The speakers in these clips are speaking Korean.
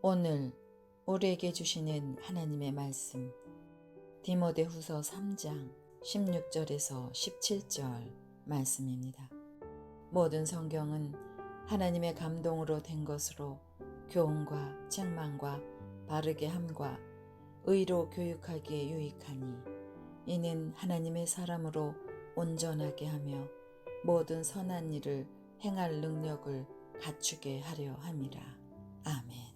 오늘 우리에게 주시는 하나님의 말씀, 디모데후서 3장 16절에서 17절 말씀입니다. 모든 성경은 하나님의 감동으로 된 것으로 교훈과 책망과 바르게 함과 의로 교육하기에 유익하니 이는 하나님의 사람으로 온전하게 하며 모든 선한 일을 행할 능력을 갖추게 하려 함이라. 아멘.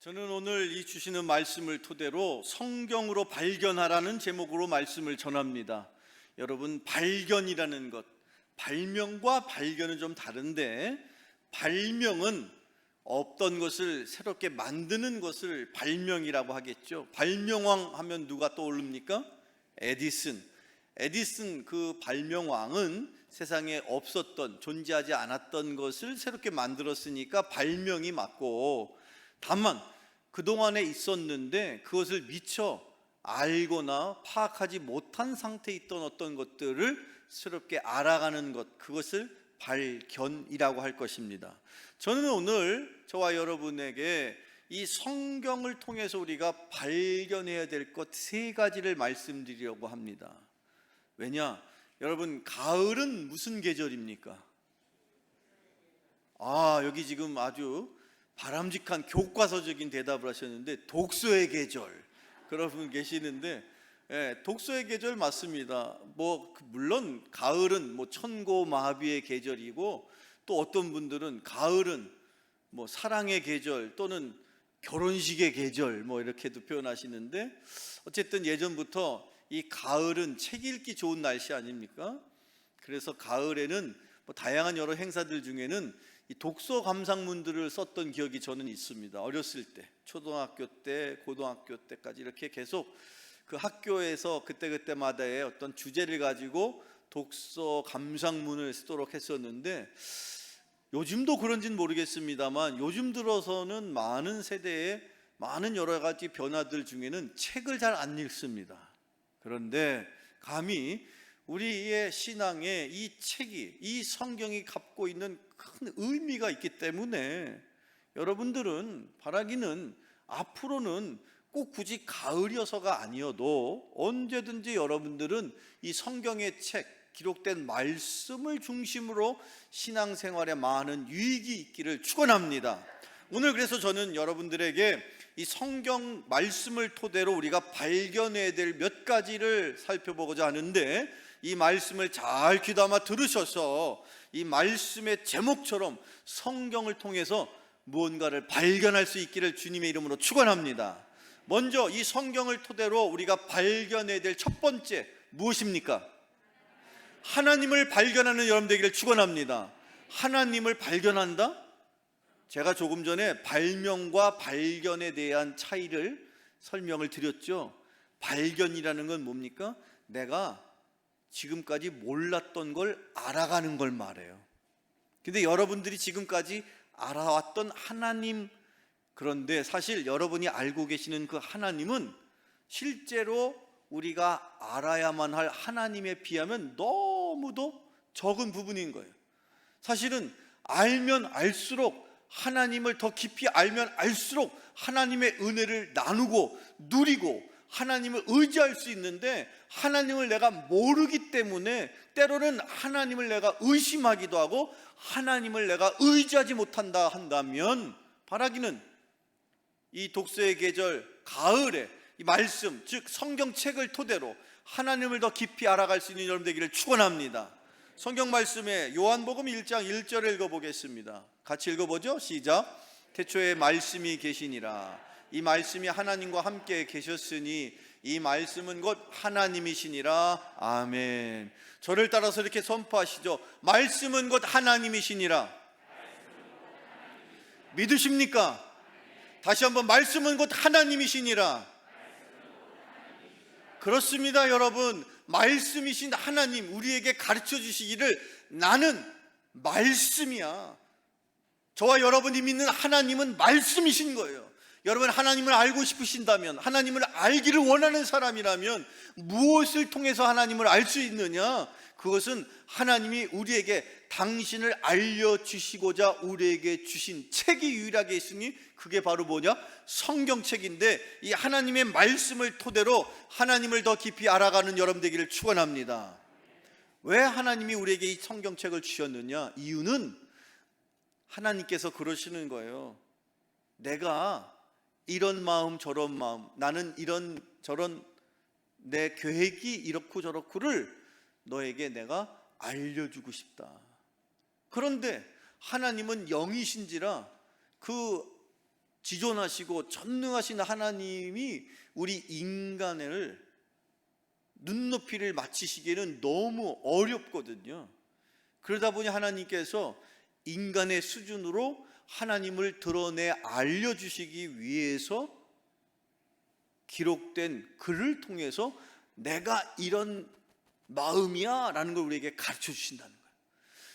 저는 오늘 이 주시는 말씀을 토대로 성경으로 발견하라는 제목으로 말씀을 전합니다. 여러분, 발견이라는 것, 발명과 발견은 좀 다른데, 발명은 없던 것을 새롭게 만드는 것을 발명이라고 하겠죠. 발명왕 하면 누가 떠오릅니까? 에디슨 그 발명왕은 세상에 없었던, 존재하지 않았던 것을 새롭게 만들었으니까 발명이 맞고, 다만 그동안에 있었는데 그것을 미처 알거나 파악하지 못한 상태에 있던 어떤 것들을 새롭게 알아가는 것, 그것을 발견이라고 할 것입니다. 저는 오늘 저와 여러분에게 이 성경을 통해서 우리가 발견해야 될 것 세 가지를 말씀드리려고 합니다. 왜냐? 여러분, 가을은 무슨 계절입니까? 여기 지금 아주 바람직한 교과서적인 대답을 하셨는데, 독서의 계절, 그런 분 계시는데, 독서의 계절 맞습니다. 물론 가을은 천고마비의 계절이고, 또 어떤 분들은 가을은 사랑의 계절 또는 결혼식의 계절 이렇게도 표현하시는데, 어쨌든 예전부터 이 가을은 책 읽기 좋은 날씨 아닙니까? 그래서 가을에는 다양한 여러 행사들 중에는 이 독서 감상문들을 썼던 기억이 저는 있습니다. 어렸을 때, 초등학교 때, 고등학교 때까지 이렇게 계속 그 학교에서 그때그때마다의 어떤 주제를 가지고 독서 감상문을 쓰도록 했었는데, 요즘도 그런지는 모르겠습니다만 요즘 들어서는 많은 세대의 많은 여러 가지 변화들 중에는 책을 잘 안 읽습니다. 그런데 감히 우리의 신앙에 이 책이, 이 성경이 갖고 있는 큰 의미가 있기 때문에 여러분들은 바라기는 앞으로는 꼭 굳이 가을이어서가 아니어도 언제든지 여러분들은 이 성경의 책, 기록된 말씀을 중심으로 신앙생활에 많은 유익이 있기를 축원합니다. 오늘 그래서 저는 여러분들에게 이 성경 말씀을 토대로 우리가 발견해야 될 몇 가지를 살펴보고자 하는데, 이 말씀을 잘 귀담아 들으셔서 이 말씀의 제목처럼 성경을 통해서 무언가를 발견할 수 있기를 주님의 이름으로 축원합니다. 먼저 이 성경을 토대로 우리가 발견해야 될 첫 번째 무엇입니까? 하나님을 발견하는 여러분 되기를 축원합니다. 하나님을 발견한다? 제가 조금 전에 발명과 발견에 대한 차이를 설명을 드렸죠. 발견이라는 건 뭡니까? 내가 지금까지 몰랐던 걸 알아가는 걸 말해요. 근데 여러분들이 지금까지 알아왔던 하나님, 그런데 사실 여러분이 알고 계시는 그 하나님은 실제로 우리가 알아야만 할 하나님에 비하면 너무도 적은 부분인 거예요. 사실은 알면 알수록, 하나님을 더 깊이 알면 알수록 하나님의 은혜를 나누고 누리고 하나님을 의지할 수 있는데, 하나님을 내가 모르기 때문에 때로는 하나님을 내가 의심하기도 하고 하나님을 내가 의지하지 못한다 한다면, 바라기는 이 독서의 계절 가을에 이 말씀, 즉 성경책을 토대로 하나님을 더 깊이 알아갈 수 있는 여러분 되기를 축원합니다. 성경 말씀에 요한복음 1장 1절을 읽어보겠습니다. 같이 읽어보죠. 시작. 태초에 말씀이 계시니라. 이 말씀이 하나님과 함께 계셨으니 이 말씀은 곧 하나님이시니라. 아멘. 저를 따라서 이렇게 선포하시죠. 말씀은 곧 하나님이시니라. 믿으십니까? 다시 한번, 말씀은 곧 하나님이시니라. 그렇습니다, 여러분. 말씀이신 하나님, 우리에게 가르쳐 주시기를 나는 말씀이야. 저와 여러분이 믿는 하나님은 말씀이신 거예요. 여러분, 하나님을 알고 싶으신다면, 하나님을 알기를 원하는 사람이라면 무엇을 통해서 하나님을 알 수 있느냐? 그것은 하나님이 우리에게 당신을 알려주시고자 우리에게 주신 책이 유일하게 있으니 그게 바로 뭐냐? 성경책인데 이 하나님의 말씀을 토대로 하나님을 더 깊이 알아가는 여러분 되기를 축원합니다. 왜 하나님이 우리에게 이 성경책을 주셨느냐? 이유는 하나님께서 그러시는 거예요. 내가 이런 마음 저런 마음, 나는 이런 저런 내 계획이 이렇고 저렇고를 너에게 내가 알려주고 싶다. 그런데 하나님은 영이신지라 그 지존하시고 전능하신 하나님이 우리 인간을 눈높이를 맞추시기에는 너무 어렵거든요. 그러다 보니 하나님께서 인간의 수준으로 하나님을 드러내 알려주시기 위해서 기록된 글을 통해서 내가 이런 마음이야 라는 걸 우리에게 가르쳐 주신다는 거예요.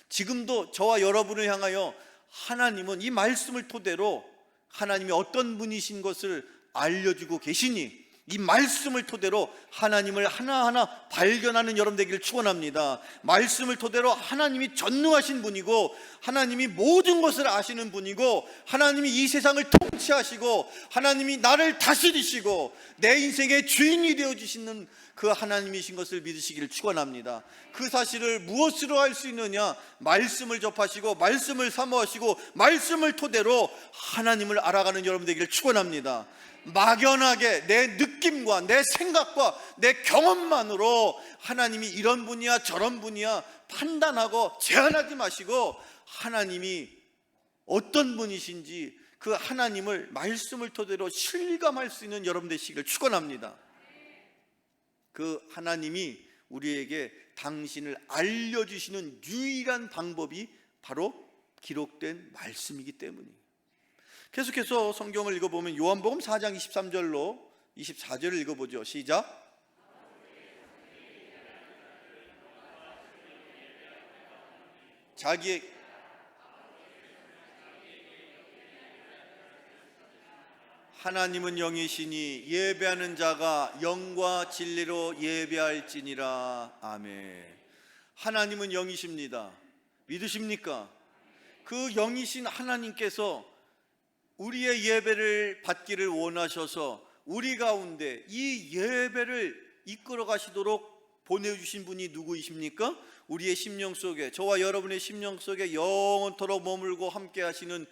지금도 저와 여러분을 향하여 하나님은 이 말씀을 토대로 하나님이 어떤 분이신 것을 알려주고 계시니 이 말씀을 토대로 하나님을 하나하나 발견하는 여러분 되기를 축원합니다. 말씀을 토대로 하나님이 전능하신 분이고 하나님이 모든 것을 아시는 분이고 하나님이 이 세상을 통치하시고 하나님이 나를 다스리시고 내 인생의 주인이 되어주시는 그 하나님이신 것을 믿으시기를 축원합니다. 그 사실을 무엇으로 알 수 있느냐? 말씀을 접하시고 말씀을 사모하시고 말씀을 토대로 하나님을 알아가는 여러분 되기를 축원합니다. 막연하게 내 느낌과 내 생각과 내 경험만으로 하나님이 이런 분이야 저런 분이야 판단하고 제한하지 마시고 하나님이 어떤 분이신지 그 하나님을 말씀을 토대로 실감할 수 있는 여러분 되시기를 축원합니다. 그 하나님이 우리에게 당신을 알려주시는 유일한 방법이 바로 기록된 말씀이기 때문이에요. 계속해서 성경을 읽어보면 요한복음 4장 23절로 24절을 읽어보죠. 시작. 하나님은 영이시니 예배하는 자가 영과 진리로 예배할지니라. 아멘. 하나님은 영이십니다. 믿으십니까? 그 영이신 하나님께서 우리의 예배를 받기를 원하셔서 우리 가운데 이 예배를 이끌어 가시도록 보내주신 분이 누구이십니까? 우리의 심령 속에, 저와 여러분의 심령 속에 영원토록 머물고 함께 하시는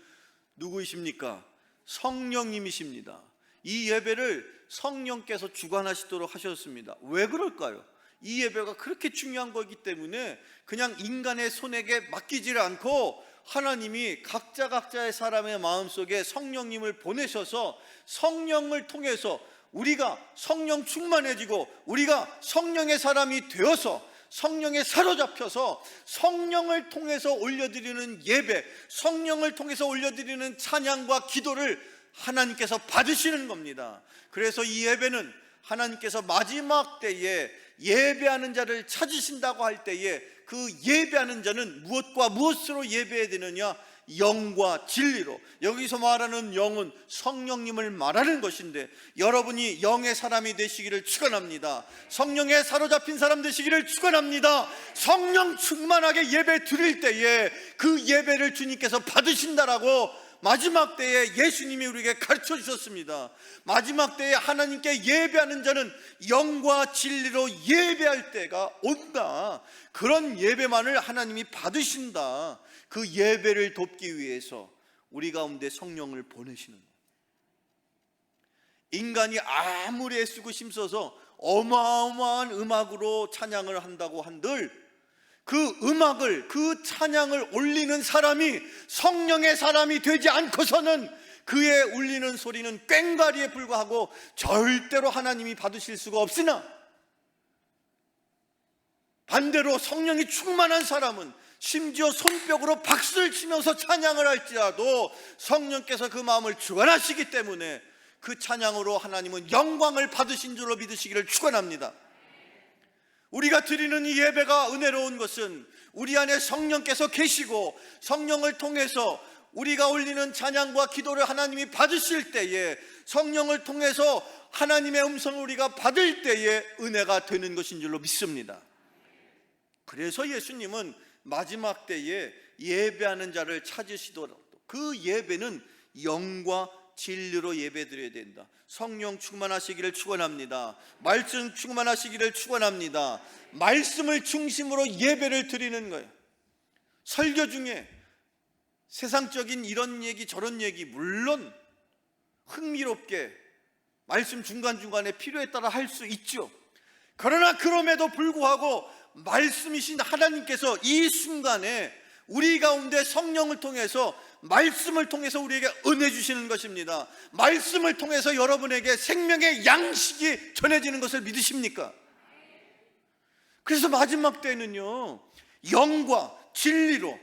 누구이십니까? 성령님이십니다. 이 예배를 성령께서 주관하시도록 하셨습니다. 왜 그럴까요? 이 예배가 그렇게 중요한 거기 때문에 그냥 인간의 손에게 맡기지를 않고 하나님이 각자의 사람의 마음속에 성령님을 보내셔서 성령을 통해서 우리가 성령 충만해지고 우리가 성령의 사람이 되어서 성령에 사로잡혀서 성령을 통해서 올려드리는 예배, 성령을 통해서 올려드리는 찬양과 기도를 하나님께서 받으시는 겁니다. 그래서 이 예배는 하나님께서 마지막 때에 예배하는 자를 찾으신다고 할 때에 그 예배하는 자는 무엇과 무엇으로 예배해야 되느냐? 영과 진리로. 여기서 말하는 영은 성령님을 말하는 것인데 여러분이 영의 사람이 되시기를 축원합니다. 성령에 사로잡힌 사람 되시기를 축원합니다. 성령 충만하게 예배 드릴 때에 그 예배를 주님께서 받으신다라고 마지막 때에 예수님이 우리에게 가르쳐 주셨습니다. 마지막 때에 하나님께 예배하는 자는 영과 진리로 예배할 때가 온다. 그런 예배만을 하나님이 받으신다. 그 예배를 돕기 위해서 우리 가운데 성령을 보내시는 거예요. 인간이 아무리 애쓰고 힘써서 어마어마한 음악으로 찬양을 한다고 한들 그 음악을, 그 찬양을 올리는 사람이 성령의 사람이 되지 않고서는 그의 울리는 소리는 꽹과리에 불과하고 절대로 하나님이 받으실 수가 없으나 반대로 성령이 충만한 사람은 심지어 손뼉으로 박수를 치면서 찬양을 할지라도 성령께서 그 마음을 주관하시기 때문에 그 찬양으로 하나님은 영광을 받으신 줄로 믿으시기를 축원합니다. 우리가 드리는 이 예배가 은혜로운 것은 우리 안에 성령께서 계시고 성령을 통해서 우리가 올리는 찬양과 기도를 하나님이 받으실 때에 성령을 통해서 하나님의 음성을 우리가 받을 때에 은혜가 되는 것인 줄로 믿습니다. 그래서 예수님은 마지막 때에 예배하는 자를 찾으시더라도 그 예배는 영과 진리로 예배드려야 된다. 성령 충만하시기를 축원합니다. 말씀 충만하시기를 축원합니다. 말씀을 중심으로 예배를 드리는 거예요. 설교 중에 세상적인 이런 얘기 저런 얘기 물론 흥미롭게 말씀 중간중간에 필요에 따라 할 수 있죠. 그러나 그럼에도 불구하고 말씀이신 하나님께서 이 순간에 우리 가운데 성령을 통해서 말씀을 통해서 우리에게 은혜 주시는 것입니다. 말씀을 통해서 여러분에게 생명의 양식이 전해지는 것을 믿으십니까? 그래서 마지막 때는요, 영과 진리로,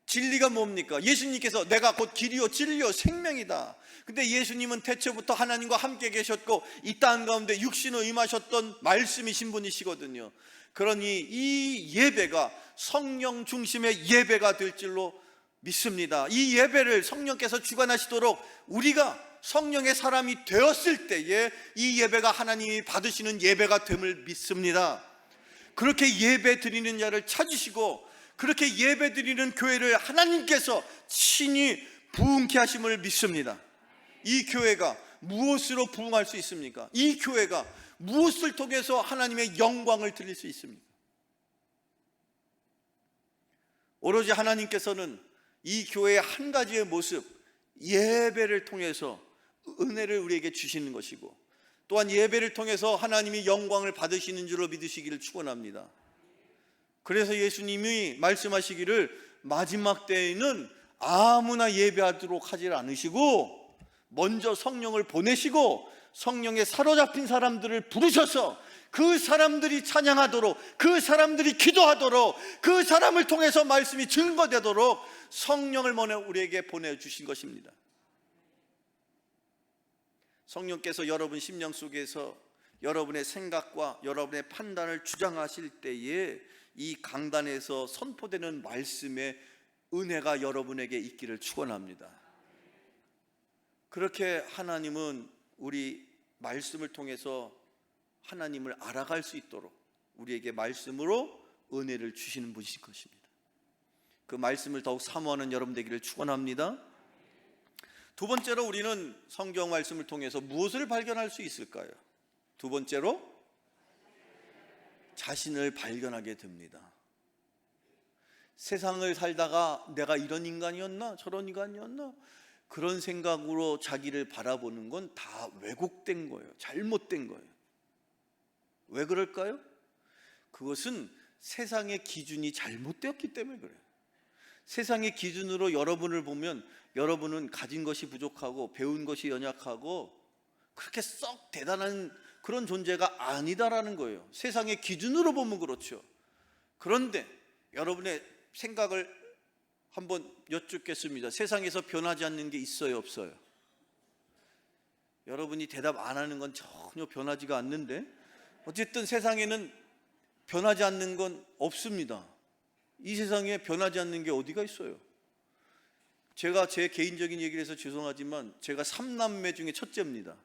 진리가 뭡니까? 예수님께서 내가 곧 길이요 진리요 생명이다. 근데 예수님은 태초부터 하나님과 함께 계셨고 이 땅 가운데 육신을 임하셨던 말씀이신 분이시거든요. 그러니 이 예배가 성령 중심의 예배가 될 줄로 믿습니다. 이 예배를 성령께서 주관하시도록 우리가 성령의 사람이 되었을 때에 이 예배가 하나님이 받으시는 예배가 됨을 믿습니다. 그렇게 예배 드리는 자를 찾으시고 그렇게 예배 드리는 교회를 하나님께서 친히 부흥케 하심을 믿습니다. 이 교회가 무엇으로 부흥할 수 있습니까? 이 교회가 무엇을 통해서 하나님의 영광을 드릴 수 있습니까? 오로지 하나님께서는 이 교회의 한 가지의 모습, 예배를 통해서 은혜를 우리에게 주시는 것이고 또한 예배를 통해서 하나님이 영광을 받으시는 줄로 믿으시기를 축원합니다. 그래서 예수님이 말씀하시기를 마지막 때에는 아무나 예배하도록 하지 않으시고 먼저 성령을 보내시고 성령에 사로잡힌 사람들을 부르셔서 그 사람들이 찬양하도록, 그 사람들이 기도하도록, 그 사람을 통해서 말씀이 증거되도록 성령을 우리에게 보내주신 것입니다. 성령께서 여러분 심령 속에서 여러분의 생각과 여러분의 판단을 주장하실 때에 이 강단에서 선포되는 말씀의 은혜가 여러분에게 있기를 축원합니다. 그렇게 하나님은 우리 말씀을 통해서 하나님을 알아갈 수 있도록 우리에게 말씀으로 은혜를 주시는 분이신 것입니다. 그 말씀을 더욱 사모하는 여러분 되기를 축원합니다. 두 번째로 우리는 성경 말씀을 통해서 무엇을 발견할 수 있을까요? 두 번째로 자신을 발견하게 됩니다. 세상을 살다가 내가 이런 인간이었나 저런 인간이었나 그런 생각으로 자기를 바라보는 건 다 왜곡된 거예요. 잘못된 거예요. 왜 그럴까요? 그것은 세상의 기준이 잘못되었기 때문에 그래요. 세상의 기준으로 여러분을 보면 여러분은 가진 것이 부족하고 배운 것이 연약하고 그렇게 썩 대단한 그런 존재가 아니다라는 거예요. 세상의 기준으로 보면 그렇죠. 그런데 여러분의 생각을 한번 여쭙겠습니다. 세상에서 변하지 않는 게 있어요, 없어요? 여러분이 대답 안 하는 건 전혀 변하지가 않는데 어쨌든 세상에는 변하지 않는 건 없습니다. 이 세상에 변하지 않는 게 어디가 있어요? 제가 제 개인적인 얘기를 해서 죄송하지만 제가 3남매 중에 첫째입니다.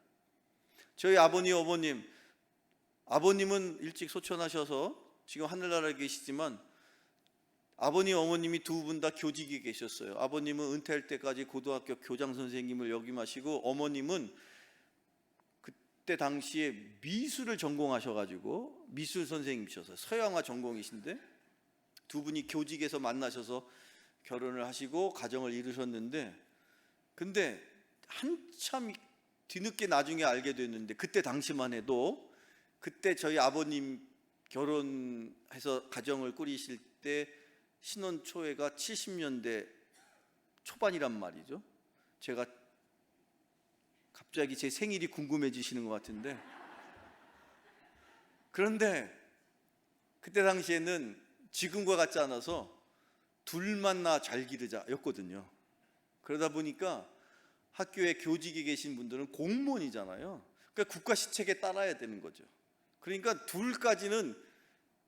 저희 아버님, 어머님, 아버님은 일찍 소천하셔서 지금 하늘나라에 계시지만 아버님, 어머님이 두 분 다 교직에 계셨어요. 아버님은 은퇴할 때까지 고등학교 교장 선생님을 역임하시고 어머님은 그때 당시에 미술을 전공하셔가지고 미술 선생님이셔서 서양화 전공이신데 두 분이 교직에서 만나셔서 결혼을 하시고 가정을 이루셨는데 근데 한참 뒤늦게 나중에 알게 됐는데 그때 당시만 해도 그때 저희 아버님 결혼해서 가정을 꾸리실 때 신혼 초회가 70년대 초반이란 말이죠. 제가 갑자기 제 생일이 궁금해지시는 것 같은데 그런데 그때 당시에는 지금과 같지 않아서 둘만 나 잘 기르자 였거든요. 그러다 보니까 학교에 교직에 계신 분들은 공무원이잖아요. 그러니까 국가 시책에 따라야 되는 거죠. 그러니까 둘까지는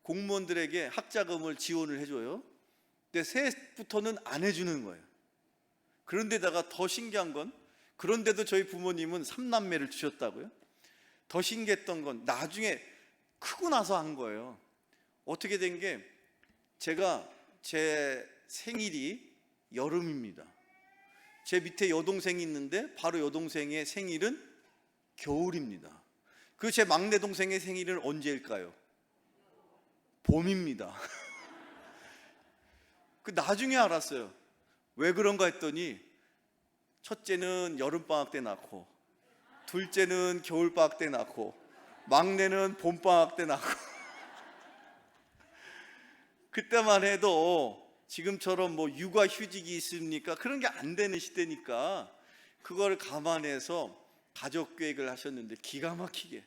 공무원들에게 학자금을 지원을 해줘요. 근데 셋부터는 안 해주는 거예요. 그런데다가 더 신기한 건 그런데도 저희 부모님은 3남매를 주셨다고요? 더 신기했던 건 나중에 크고 나서 한 거예요. 어떻게 된 게 제 생일이 여름입니다. 제 밑에 여동생이 있는데 바로 여동생의 생일은 겨울입니다. 그리고 제 막내 동생의 생일은 언제일까요? 봄입니다. 그 나중에 알았어요. 왜 그런가 했더니 첫째는 여름방학 때 낳고, 둘째는 겨울방학 때 낳고, 막내는 봄방학 때 낳고 그때만 해도 지금처럼 뭐 육아휴직이 있습니까? 그런 게 안 되는 시대니까 그걸 감안해서 가족 계획을 하셨는데 기가 막히게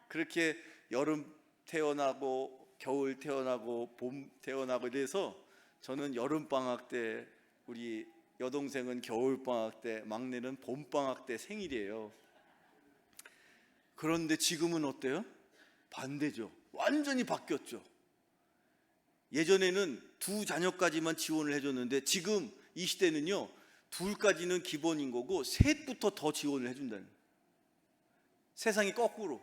그렇게 여름 태어나고 겨울 태어나고 봄 태어나고 이래서 저는 여름방학 때, 우리 여동생은 겨울방학 때, 막내는 봄방학 때 생일이에요. 그런데 지금은 어때요? 반대죠. 완전히 바뀌었죠. 예전에는 두 자녀까지만 지원을 해줬는데 지금 이 시대는요, 둘까지는 기본인 거고 셋부터 더 지원을 해준다는 거예요. 세상이 거꾸로,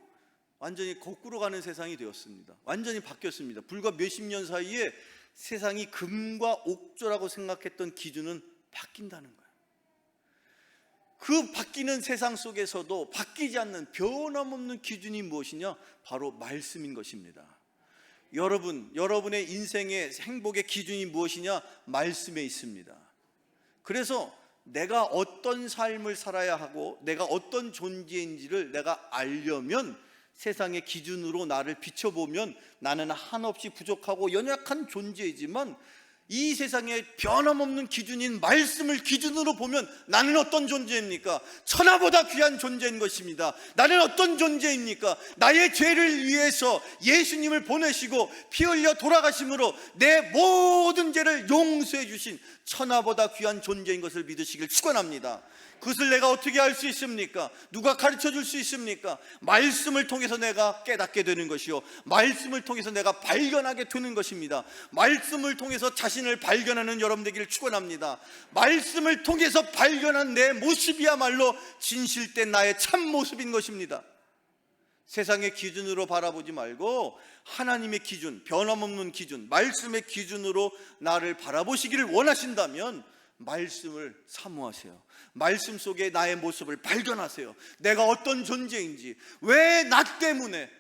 완전히 거꾸로 가는 세상이 되었습니다. 완전히 바뀌었습니다. 불과 몇십 년 사이에 세상이 금과 옥조라고 생각했던 기준은 바뀐다는 거예요. 그 바뀌는 세상 속에서도 바뀌지 않는 변함없는 기준이 무엇이냐? 바로 말씀인 것입니다. 여러분의 인생의 행복의 기준이 무엇이냐? 말씀에 있습니다. 그래서 내가 어떤 삶을 살아야 하고 내가 어떤 존재인지를 내가 알려면, 세상의 기준으로 나를 비춰보면 나는 한없이 부족하고 연약한 존재이지만 이 세상의 변함없는 기준인 말씀을 기준으로 보면 나는 어떤 존재입니까? 천하보다 귀한 존재인 것입니다. 나는 어떤 존재입니까? 나의 죄를 위해서 예수님을 보내시고 피 흘려 돌아가심으로 내 모든 죄를 용서해 주신 천하보다 귀한 존재인 것을 믿으시길 축원합니다. 그것을 내가 어떻게 알 수 있습니까? 누가 가르쳐 줄 수 있습니까? 말씀을 통해서 내가 깨닫게 되는 것이요, 말씀을 통해서 내가 발견하게 되는 것입니다. 말씀을 통해서 자신을 발견하는 여러분 되기를 축원합니다. 말씀을 통해서 발견한 내 모습이야말로 진실된 나의 참 모습인 것입니다. 세상의 기준으로 바라보지 말고 하나님의 기준, 변함없는 기준, 말씀의 기준으로 나를 바라보시기를 원하신다면 말씀을 사모하세요. 말씀 속에 나의 모습을 발견하세요. 내가 어떤 존재인지, 왜 나 때문에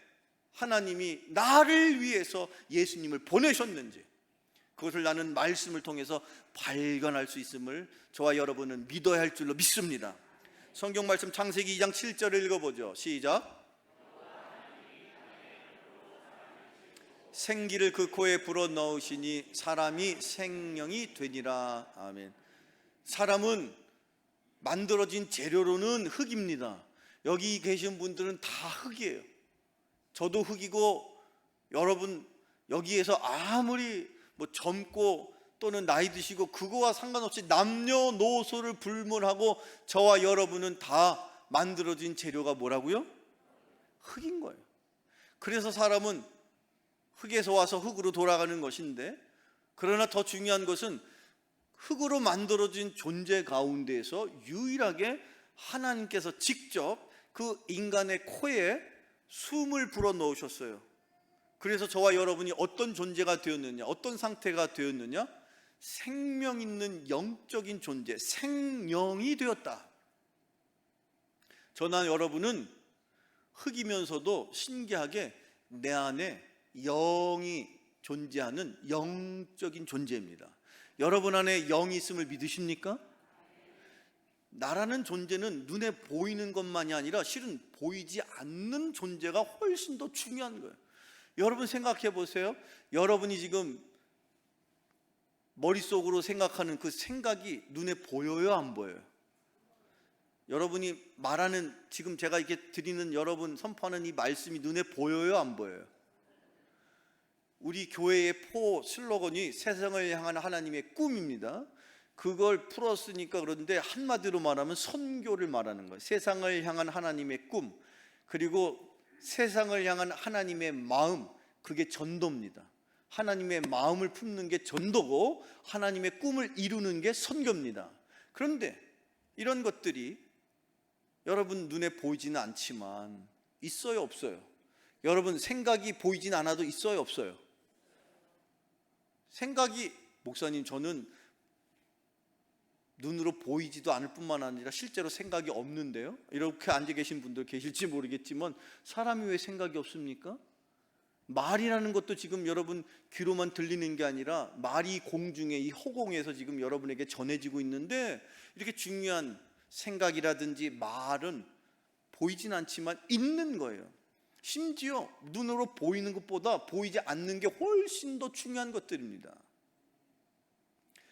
하나님이 나를 위해서 예수님을 보내셨는지, 그것을 나는 말씀을 통해서 발견할 수 있음을 저와 여러분은 믿어야 할 줄로 믿습니다. 성경 말씀 창세기 2장 7절을 읽어보죠. 시작. 생기를 그 코에 불어넣으시니 사람이 생명이 되니라. 아멘. 사람은 만들어진 재료로는 흙입니다. 여기 계신 분들은 다 흙이에요. 저도 흙이고, 여러분 여기에서 아무리 뭐 젊고 또는 나이 드시고 그거와 상관없이 남녀노소를 불문하고 저와 여러분은 다 만들어진 재료가 뭐라고요? 흙인 거예요. 그래서 사람은 흙에서 와서 흙으로 돌아가는 것인데, 그러나 더 중요한 것은 흙으로 만들어진 존재 가운데에서 유일하게 하나님께서 직접 그 인간의 코에 숨을 불어넣으셨어요. 그래서 저와 여러분이 어떤 존재가 되었느냐, 어떤 상태가 되었느냐? 생명 있는 영적인 존재, 생명이 되었다. 저나 여러분은 흙이면서도 신기하게 내 안에 영이 존재하는 영적인 존재입니다. 여러분 안에 영이 있음을 믿으십니까? 나라는 존재는 눈에 보이는 것만이 아니라 실은 보이지 않는 존재가 훨씬 더 중요한 거예요. 여러분 생각해 보세요. 여러분이 지금 머릿속으로 생각하는 그 생각이 눈에 보여요, 안 보여요? 여러분이 말하는, 지금 제가 이렇게 드리는, 여러분 선포하는 이 말씀이 눈에 보여요, 안 보여요? 우리 교회의 슬로건이 세상을 향한 하나님의 꿈입니다. 그걸 풀었으니까 그런데 한마디로 말하면 선교를 말하는 거예요. 세상을 향한 하나님의 꿈, 그리고 세상을 향한 하나님의 마음, 그게 전도입니다. 하나님의 마음을 품는 게 전도고 하나님의 꿈을 이루는 게 선교입니다. 그런데 이런 것들이 여러분 눈에 보이지는 않지만 있어요, 없어요? 여러분 생각이 보이진 않아도 있어요, 없어요? 생각이 목사님 저는 눈으로 보이지도 않을 뿐만 아니라 실제로 생각이 없는데요. 이렇게 앉아 계신 분들 계실지 모르겠지만 사람이 왜 생각이 없습니까? 말이라는 것도 지금 여러분 귀로만 들리는 게 아니라 말이 공중에 이 허공에서 지금 여러분에게 전해지고 있는데 이렇게 중요한 생각이라든지 말은 보이진 않지만 있는 거예요. 심지어 눈으로 보이는 것보다 보이지 않는 게 훨씬 더 중요한 것들입니다.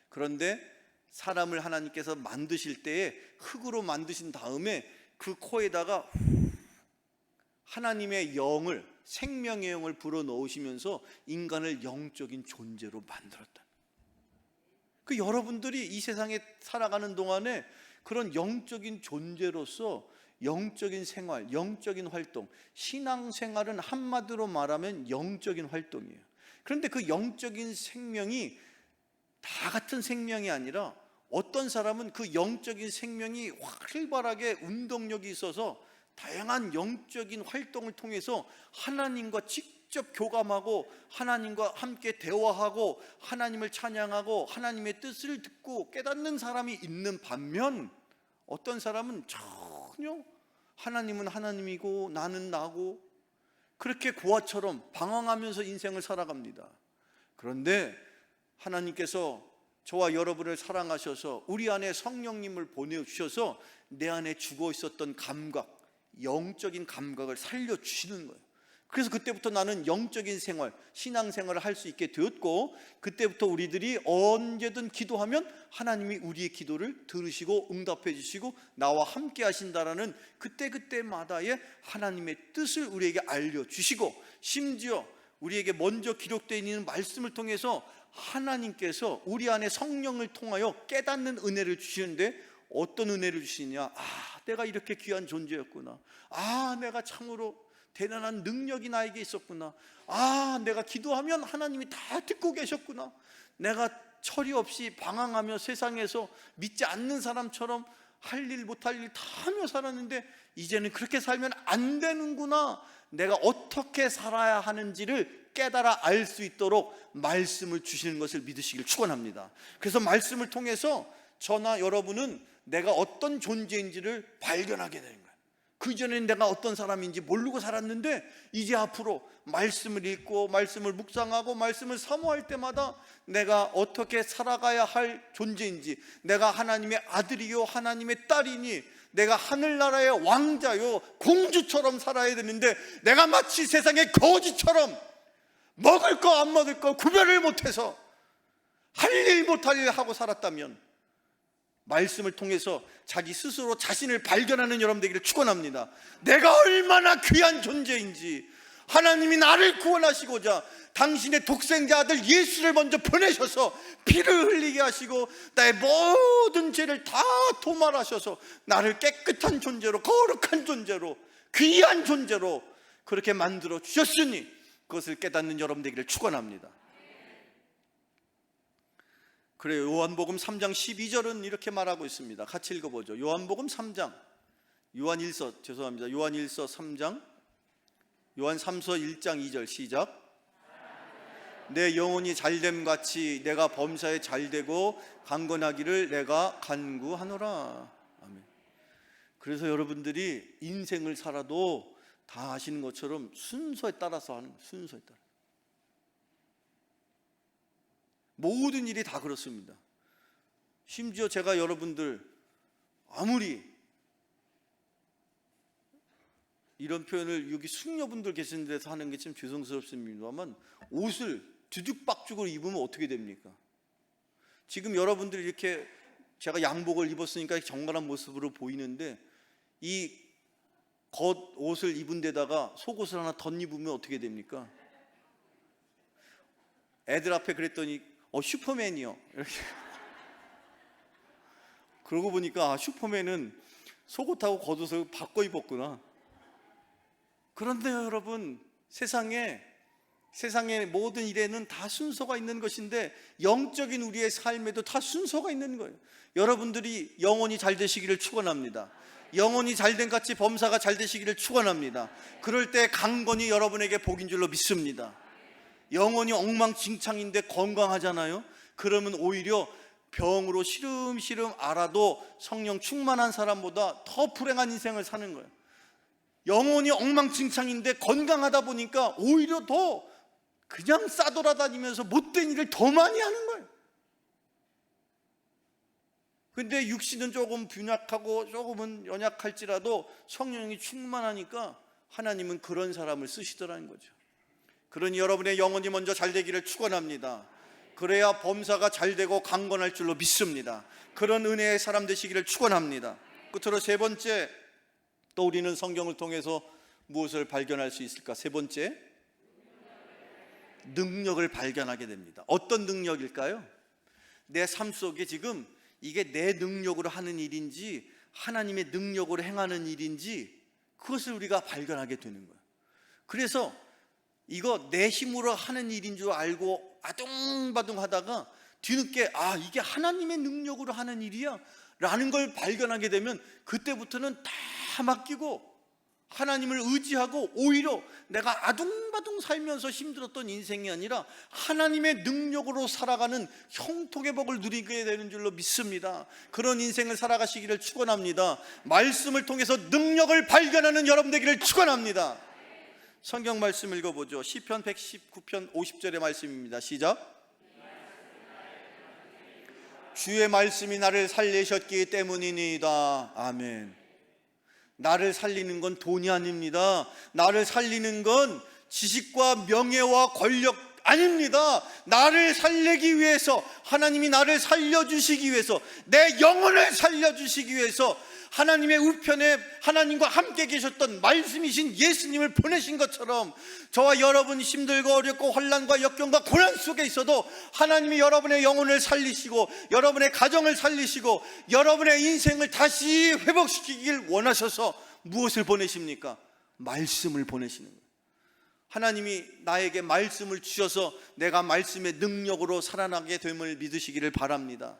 그런데 사람을 하나님께서 만드실 때에 흙으로 만드신 다음에 그 코에다가 하나님의 영을, 생명의 영을 불어넣으시면서 인간을 영적인 존재로 만들었다. 그 여러분들이 이 세상에 살아가는 동안에 그런 영적인 존재로서 영적인 생활, 영적인 활동, 신앙생활은 한마디로 말하면 영적인 활동이에요. 그런데 그 영적인 생명이 다 같은 생명이 아니라 어떤 사람은 그 영적인 생명이 활발하게 운동력이 있어서 다양한 영적인 활동을 통해서 하나님과 직접 교감하고 하나님과 함께 대화하고 하나님을 찬양하고 하나님의 뜻을 듣고 깨닫는 사람이 있는 반면 어떤 사람은 전혀 하나님은 하나님이고 나는 나고 그렇게 고아처럼 방황하면서 인생을 살아갑니다. 그런데 하나님께서 저와 여러분을 사랑하셔서 우리 안에 성령님을 보내주셔서 내 안에 죽어 있었던 감각, 영적인 감각을 살려주시는 거예요. 그래서 그때부터 나는 영적인 생활, 신앙생활을 할 수 있게 되었고 그때부터 우리들이 언제든 기도하면 하나님이 우리의 기도를 들으시고 응답해 주시고 나와 함께 하신다라는 그때그때마다의 하나님의 뜻을 우리에게 알려주시고 심지어 우리에게 먼저 기록되어 있는 말씀을 통해서 하나님께서 우리 안에 성령을 통하여 깨닫는 은혜를 주시는데 어떤 은혜를 주시냐? 내가 이렇게 귀한 존재였구나. 내가 참으로 대단한 능력이 나에게 있었구나. 내가 기도하면 하나님이 다 듣고 계셨구나. 내가 처리 없이 방황하며 세상에서 믿지 않는 사람처럼 할 일 못할 일 다 하며 살았는데 이제는 그렇게 살면 안 되는구나. 내가 어떻게 살아야 하는지를 깨달아 알 수 있도록 말씀을 주시는 것을 믿으시길 축원합니다. 그래서 말씀을 통해서 저나 여러분은 내가 어떤 존재인지를 발견하게 되는 거예요. 그전에는 내가 어떤 사람인지 모르고 살았는데 이제 앞으로 말씀을 읽고 말씀을 묵상하고 말씀을 사모할 때마다 내가 어떻게 살아가야 할 존재인지, 내가 하나님의 아들이요 하나님의 딸이니 내가 하늘나라의 왕자요 공주처럼 살아야 되는데 내가 마치 세상의 거지처럼 먹을 거 안 먹을 거 구별을 못해서 할 일 못할 일 하고 살았다면 말씀을 통해서 자기 스스로 자신을 발견하는 여러분 되기를 축원합니다. 내가 얼마나 귀한 존재인지, 하나님이 나를 구원하시고자 당신의 독생자 아들 예수를 먼저 보내셔서 피를 흘리게 하시고 나의 모든 죄를 다 도말하셔서 나를 깨끗한 존재로, 거룩한 존재로, 귀한 존재로 그렇게 만들어 주셨으니 그것을 깨닫는 여러분 되기를 축원합니다. 그래요. 요한복음 3장 12절은 이렇게 말하고 있습니다. 같이 읽어보죠. 요한복음 3장, 요한 3장, 요한 3서 1장 2절 시작. 내 영혼이 잘됨 같이 내가 범사에 잘되고 강건하기를 내가 간구하노라. 아멘. 그래서 여러분들이 인생을 살아도 다 아시는 것처럼 순서에 따라서 하는 거예요. 순서에 따라. 모든 일이 다 그렇습니다. 심지어 제가 여러분들 아무리 이런 표현을 여기 숙녀분들 계신 데서 하는 게 좀 죄송스럽습니다만 옷을 뒤죽박죽으로 입으면 어떻게 됩니까? 지금 여러분들이 이렇게 제가 양복을 입었으니까 정갈한 모습으로 보이는데 이 겉옷을 입은 데다가 속옷을 하나 덧입으면 어떻게 됩니까? 애들 앞에 그랬더니 슈퍼맨이요 이렇게. 그러고 보니까 슈퍼맨은 속옷하고 겉옷을 바꿔 입었구나. 그런데 여러분 세상의 모든 일에는 다 순서가 있는 것인데 영적인 우리의 삶에도 다 순서가 있는 거예요. 여러분들이 영혼이 잘 되시기를 축원합니다. 영혼이 잘된 같이 범사가 잘 되시기를 축원합니다. 그럴 때 강건이 여러분에게 복인 줄로 믿습니다. 영혼이 엉망진창인데 건강하잖아요. 그러면 오히려 병으로 시름시름 앓아도 성령 충만한 사람보다 더 불행한 인생을 사는 거예요. 영혼이 엉망진창인데 건강하다 보니까 오히려 더 그냥 싸돌아다니면서 못된 일을 더 많이 하는 거예요. 근데 육신은 조금 빈약하고 조금은 연약할지라도 성령이 충만하니까 하나님은 그런 사람을 쓰시더라는 거죠. 그러니 여러분의 영혼이 먼저 잘 되기를 축원합니다. 그래야 범사가 잘 되고 강건할 줄로 믿습니다. 그런 은혜의 사람 되시기를 축원합니다. 끝으로 세 번째, 또 우리는 성경을 통해서 무엇을 발견할 수 있을까? 세 번째, 능력을 발견하게 됩니다. 어떤 능력일까요? 내 삶 속에 지금 이게 내 능력으로 하는 일인지 하나님의 능력으로 행하는 일인지 그것을 우리가 발견하게 되는 거예요. 그래서 이거 내 힘으로 하는 일인 줄 알고 아둥바둥 하다가 뒤늦게 이게 하나님의 능력으로 하는 일이야 라는 걸 발견하게 되면 그때부터는 다 맡기고 하나님을 의지하고 오히려 내가 아둥바둥 살면서 힘들었던 인생이 아니라 하나님의 능력으로 살아가는 형통의 복을 누리게 되는 줄로 믿습니다. 그런 인생을 살아가시기를 축원합니다. 말씀을 통해서 능력을 발견하는 여러분 되기를 축원합니다. 성경 말씀 읽어보죠. 시편 119편 50절의 말씀입니다. 시작. 주의 말씀이 나를 살리셨기 때문이니이다. 아멘. 나를 살리는 건 돈이 아닙니다. 나를 살리는 건 지식과 명예와 권력 아닙니다. 나를 살리기 위해서, 하나님이 나를 살려주시기 위해서, 내 영혼을 살려주시기 위해서 하나님의 우편에 하나님과 함께 계셨던 말씀이신 예수님을 보내신 것처럼 저와 여러분이 힘들고 어렵고 혼란과 역경과 고난 속에 있어도 하나님이 여러분의 영혼을 살리시고 여러분의 가정을 살리시고 여러분의 인생을 다시 회복시키길 원하셔서 무엇을 보내십니까? 말씀을 보내시는 거예요. 하나님이 나에게 말씀을 주셔서 내가 말씀의 능력으로 살아나게 됨을 믿으시기를 바랍니다.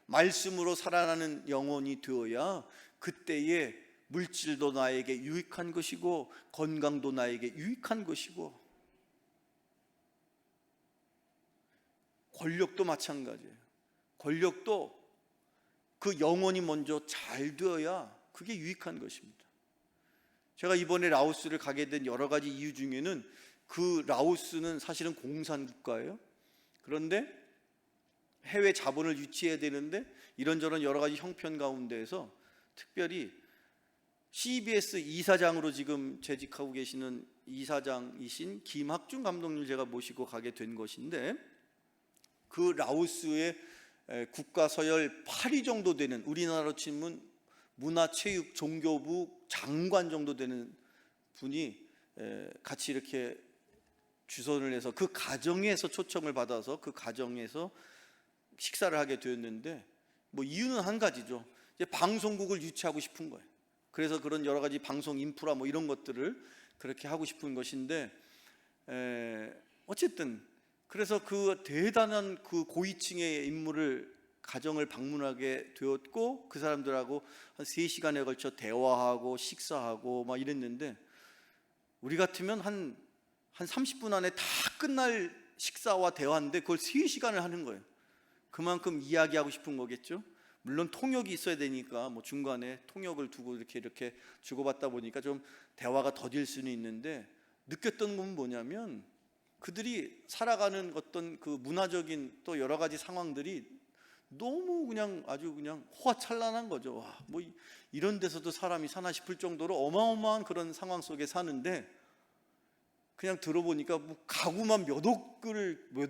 말씀으로 살아나는 영혼이 되어야 그때에 물질도 나에게 유익한 것이고 건강도 나에게 유익한 것이고 권력도 마찬가지예요. 권력도 그 영혼이 먼저 잘 되어야 그게 유익한 것입니다. 제가 이번에 라오스를 가게 된 여러 가지 이유 중에는 그 라오스는 사실은 공산국가예요. 그런데 해외 자본을 유치해야 되는데 이런저런 여러 가지 형편 가운데에서 특별히 CBS 이사장으로 지금 재직하고 계시는 이사장이신 김학중 감독님 제가 모시고 가게 된 것인데 그 라오스의 국가 서열 8위 정도 되는 우리나라로 치면 문화체육 종교부 장관 정도 되는 분이 같이 이렇게 주선을 해서 그 가정에서 초청을 받아서 그 가정에서 식사를 하게 되었는데 뭐 이유는 한 가지죠. 이제 방송국을 유치하고 싶은 거예요. 그래서 그런 여러 가지 방송 인프라 뭐 이런 것들을 그렇게 하고 싶은 것인데 어쨌든 그래서 그 대단한 그 고위층의 인물을 가정을 방문하게 되었고 그 사람들하고 한 3시간에 걸쳐 대화하고 식사하고 막 이랬는데 우리 같으면 한 30분 안에 다 끝날 식사와 대화인데 그걸 3시간을 하는 거예요. 그만큼 이야기하고 싶은 거겠죠. 물론 통역이 있어야 되니까 뭐 중간에 통역을 두고 이렇게 주고받다 보니까 좀 대화가 더딜 수는 있는데 느꼈던 건 뭐냐면 그들이 살아가는 어떤 그 문화적인 또 여러 가지 상황들이 너무 그냥 아주 그냥 호화찬란한 거죠. 와, 뭐 이런 데서도 사람이 사나 싶을 정도로 어마어마한 그런 상황 속에 사는데 그냥 들어보니까 뭐 가구만 몇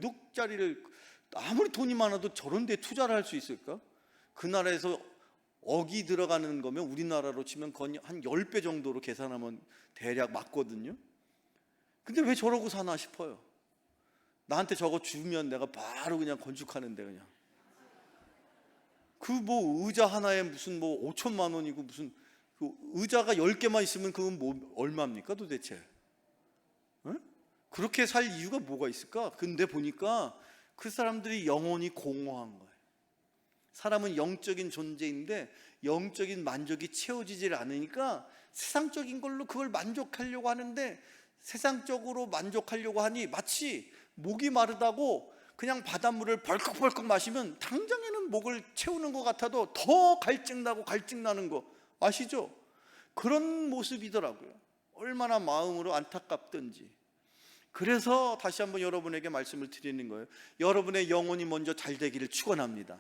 억짜리를 아무리 돈이 많아도 저런 데 투자를 할 수 있을까? 그 나라에서 억이 들어가는 거면 우리나라로 치면 거의 한 10배 정도로 계산하면 대략 맞거든요. 근데 왜 저러고 사나 싶어요. 나한테 저거 주면 내가 바로 그냥 건축하는데 그냥 그 뭐 의자 하나에 무슨 뭐 5천만 원이고 무슨 그 의자가 10개만 있으면 그건 뭐 얼마입니까 도대체? 응? 그렇게 살 이유가 뭐가 있을까? 근데 보니까 그 사람들이 영혼이 공허한 거예요. 사람은 영적인 존재인데 영적인 만족이 채워지질 않으니까 세상적인 걸로 그걸 만족하려고 하는데 세상적으로 만족하려고 하니 마치 목이 마르다고 그냥 바닷물을 벌컥벌컥 마시면 당장에는 목을 채우는 것 같아도 더 갈증나고 갈증나는 거 아시죠? 그런 모습이더라고요. 얼마나 마음으로 안타깝던지. 그래서 다시 한번 여러분에게 말씀을 드리는 거예요. 여러분의 영혼이 먼저 잘 되기를 축원합니다.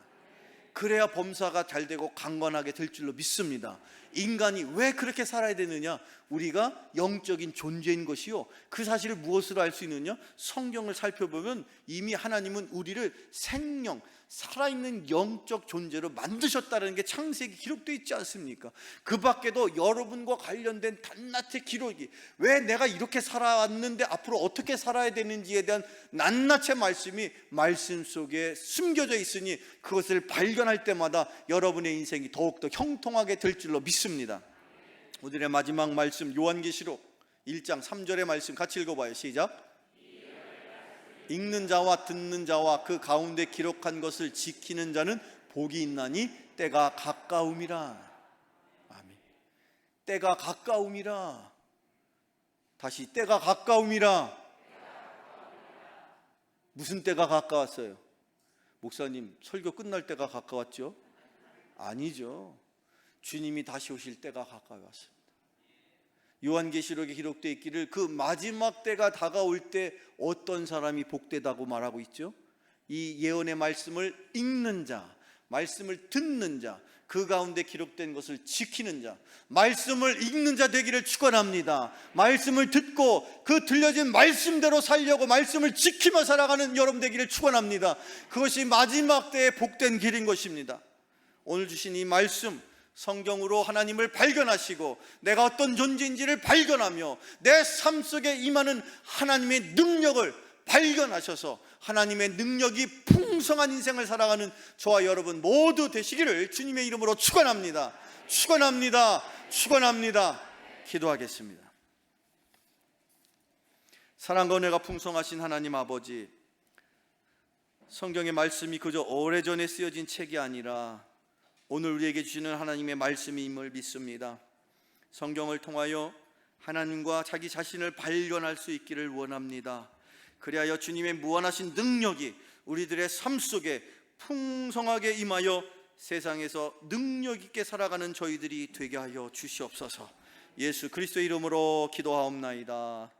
그래야 범사가 잘 되고 강건하게 될 줄로 믿습니다. 인간이 왜 그렇게 살아야 되느냐? 우리가 영적인 존재인 것이요, 그 사실을 무엇으로 알 수 있느냐? 성경을 살펴보면 이미 하나님은 우리를 생명, 살아있는 영적 존재로 만드셨다는 게 창세기 기록되어 있지 않습니까? 그 밖에도 여러분과 관련된 낱낱이 기록이, 왜 내가 이렇게 살아왔는데 앞으로 어떻게 살아야 되는지에 대한 낱낱의 말씀이 말씀 속에 숨겨져 있으니 그것을 발견할 때마다 여러분의 인생이 더욱더 형통하게 될 줄로 믿습니다. 오늘의 마지막 말씀, 요한계시록 1장 3절의 말씀 같이 읽어봐요. 시작. 읽는 자와 듣는 자와 그 가운데 기록한 것을 지키는 자는 복이 있나니 때가 가까움이라. 아멘. 때가 가까움이라. 다시, 때가 가까움이라. 무슨 때가 가까웠어요? 목사님, 설교 끝날 때가 가까웠죠? 아니죠. 주님이 다시 오실 때가 가까이 왔습니다. 요한계시록에 기록되어 있기를 그 마지막 때가 다가올 때 어떤 사람이 복되다고 말하고 있죠? 이 예언의 말씀을 읽는 자, 말씀을 듣는 자, 그 가운데 기록된 것을 지키는 자, 말씀을 읽는 자 되기를 축원합니다. 말씀을 듣고 그 들려진 말씀대로 살려고 말씀을 지키며 살아가는 여러분 되기를 축원합니다. 그것이 마지막 때의 복된 길인 것입니다. 오늘 주신 이 말씀, 성경으로 하나님을 발견하시고 내가 어떤 존재인지를 발견하며 내 삶 속에 임하는 하나님의 능력을 발견하셔서 하나님의 능력이 풍성한 인생을 살아가는 저와 여러분 모두 되시기를 주님의 이름으로 축원합니다. 축원합니다. 축원합니다. 기도하겠습니다. 사랑과 은혜가 풍성하신 하나님 아버지, 성경의 말씀이 그저 오래전에 쓰여진 책이 아니라 오늘 우리에게 주시는 하나님의 말씀임을 믿습니다. 성경을 통하여 하나님과 자기 자신을 발견할 수 있기를 원합니다. 그리하여 주님의 무한하신 능력이 우리들의 삶 속에 풍성하게 임하여 세상에서 능력 있게 살아가는 저희들이 되게 하여 주시옵소서. 예수 그리스도의 이름으로 기도하옵나이다.